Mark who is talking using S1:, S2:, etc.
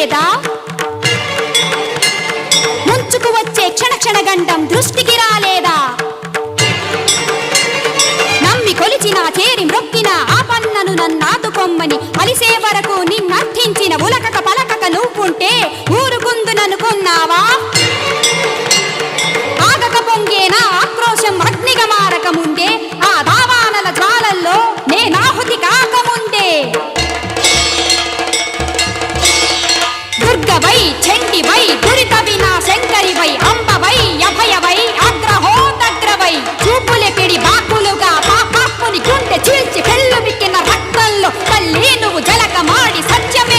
S1: లేదా? ముంచుకు వచ్చే క్షణ క్షణగండం దృష్టికి రాలేదా? నమ్మి కొలిచిన చేరి మ్రొక్కిన ఆ పన్నను నన్నాదుకొమ్మని అలిసే వరకు నిన్నర్థించిన ఉలకక పలకక నువ్వుంటే ఊరుకుందుననుకున్నావా? ఆగక పొంగేనా ఆక్రోశం అగ్నిగా మారకముందే, ఆ దావానల జ్వాలల్లో నేనాహుతి కాకముందే. దుర్గవై చండివై దురిత వినాశంకరివై అంబవై అభయవై అగ్రహోదగ్రవై చూపులే పిడి బాకులుగా పాపాత్ముని గుండె చీల్చి పెళ్ళు బిక్కిన రక్తంలో తల్లి నువ్వు జలకమాడి సత్యం